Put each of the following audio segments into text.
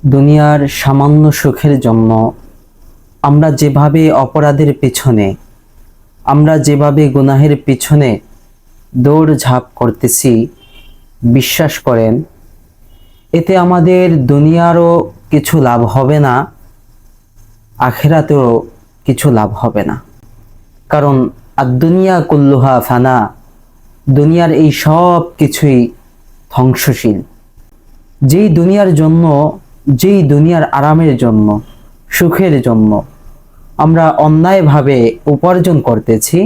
দুনিয়ার সামান্য সুখের জন্য আমরা যেভাবে অপরাধের পিছনে, আমরা যেভাবে গুনাহের পিছনে দৌড়ঝাঁপ করতেছি, বিশ্বাস করেন এতে আমাদের দুনিয়ারও কিছু লাভ হবে না, আখিরাতেও কিছু লাভ হবে না। কারণ আদ-দুনিয়া কুল্লুহা ফানা, দুনিয়ার এই সব কিছুই ধ্বংসশীল। যেই দুনিয়ার জন্য, যেই দুনিয়ার আরামের জন্য, সুখের জন্য আমরা অন্যায়ভাবে উপার্জন করতেছি,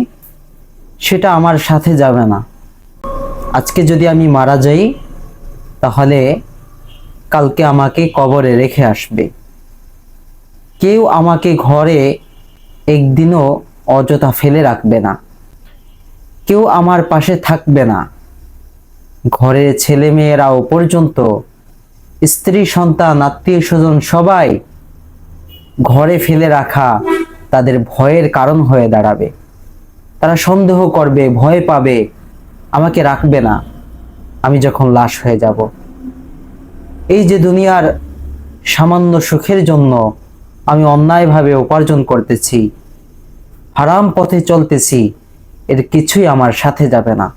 সেটা আমার সাথে যাবে না। আজকে যদি আমি মারা যাই, তাহলে কালকে আমাকে কবরে রেখে আসবে। কেউ আমাকে ঘরে একদিনও অযথা ফেলে রাখবে না, কেউ আমার পাশে থাকবে না। ঘরের ছেলে মেয়েরাও পর্যন্ত, স্ত্রী সন্তান আত্মীয় স্বজন সবাই ঘরে ফেলে রাখা তাদের ভয়ের কারণ হয়ে দাঁড়াবে। তারা সন্দেহ করবে, ভয় পাবে, আমাকে রাখবে না আমি যখন লাশ হয়ে যাব। এই যে দুনিয়ার সামান্য সুখের জন্য আমি অন্যায়ভাবে উপার্জন করতেছি, হারাম পথে চলতেছি, এর কিছুই আমার সাথে যাবে না।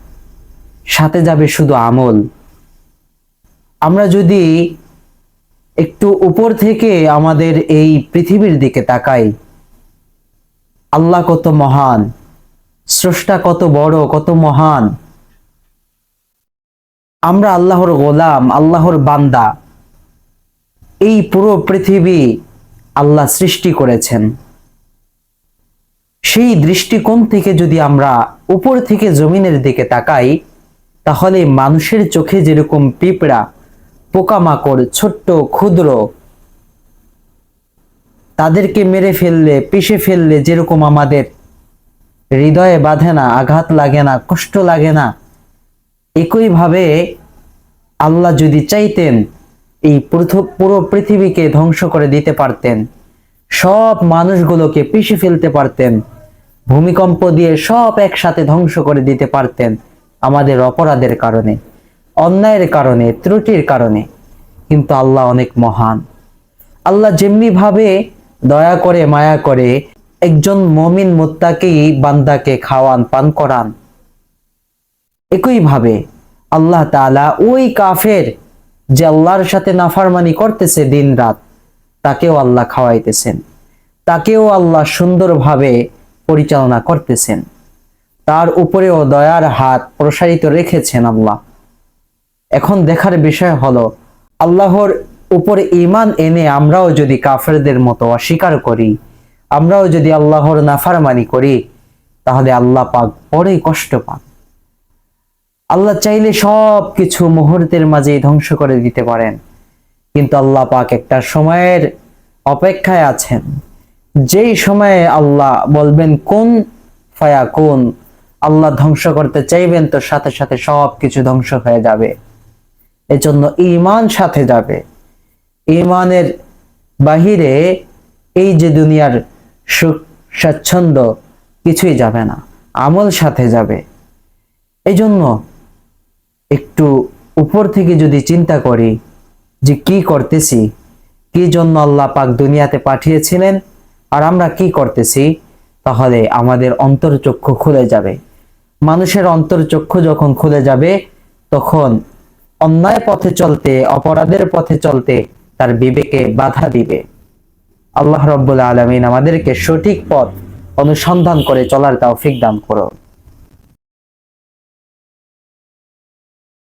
সাথে যাবে শুধু আমল। আমরা যদি একটু উপর থেকে আমাদের এই পৃথিবীর দিকে তাকাই, আল্লাহ কত মহান, স্রষ্টা কত বড়, কত মহান। আমরা আল্লাহর গোলাম, আল্লাহর বান্দা। এই পুরো পৃথিবী আল্লাহ সৃষ্টি করেছেন। সেই দৃষ্টিকোণ থেকে যদি আমরা উপর থেকে জমিনের দিকে তাকাই, তাহলে মানুষের চোখে যেরকম পিঁপড়া, পোকামাকড়, ছোট্ট ক্ষুদ্র, তাদেরকে মেরে ফেললে, পিষে ফেললে যেরকম আমাদের হৃদয়ে বাঁধে না, আঘাত লাগে না, কষ্ট লাগে না, একইভাবে আল্লাহ যদি চাইতেন এই পুরো পৃথিবীকে ধ্বংস করে দিতে পারতেন, সব মানুষগুলোকে পিষে ফেলতে পারতেন, ভূমিকম্প দিয়ে সব একসাথে ধ্বংস করে দিতে পারতেন আমাদের অপরাধের কারণে, অন্যায়ের কারণে, ত্রুটির কারণে। কিন্তু আল্লাহ অনেক মহান। আল্লাহ যেমনি ভাবে দয়া করে, মায়া করে একজন মুমিন মুত্তাকি বান্দাকে খাওয়ান, পান করান, একইভাবে আল্লাহ তাআলা ওই কাফের যে আল্লাহর সাথে নাফরমানি করতেছে দিন রাত, তাকেও আল্লাহ খাওয়াইতেছেন, তাকেও আল্লাহ সুন্দরভাবে পরিচালনা করতেছেন, তার উপরেও দয়ার হাত প্রসারিত রেখেছেন আল্লাহ। এখন দেখার বিষয় হলো, আল্লাহর উপরে ঈমান এনে আমরাও যদি কাফেরদের মতো অস্বীকার করি, আমরাও যদি আল্লাহর নাফরমানি করি, তাহলে আল্লাহ পাক বড়ই কষ্ট পান। আল্লাহ চাইলে সব কিছু মুহূর্তের মাঝেই ধ্বংস করে দিতে পারেন, কিন্তু আল্লাহ পাক একটা সময়ের অপেক্ষায় আছেন, যেই সময়ে আল্লাহ বলবেন কুন ফায়াকুন, আল্লাহ ধ্বংস করতে চাইবেন তো সাথে সাথে সব কিছু ধ্বংস হয়ে যাবে। এজন্য ঈমান সাথে যাবে। ঈমানের বাহিরে এই যে দুনিয়ার সুখ স্বাচ্ছন্দ্য কিছুই যাবে না, আমল সাথে যাবে। এই জন্য একটু উপর থেকে যদি চিন্তা করি যে কি করতেছি, কি জন্য আল্লাহ পাক দুনিয়াতে পাঠিয়েছিলেন, আর আমরা কি করতেছি, তাহলে আমাদের অন্তরচক্ষু খুলে যাবে। মানুষের অন্তরচক্ষু যখন খুলে যাবে, তখন অন্যায় পথে চলতে, অপরাধের পথে চলতে তার বিবেকে বাধা দিবে। আল্লাহ রাব্বুল আলামিন আমাদেরকে সঠিক পথ অনুসন্ধান করে চলার তৌফিক দান করুন।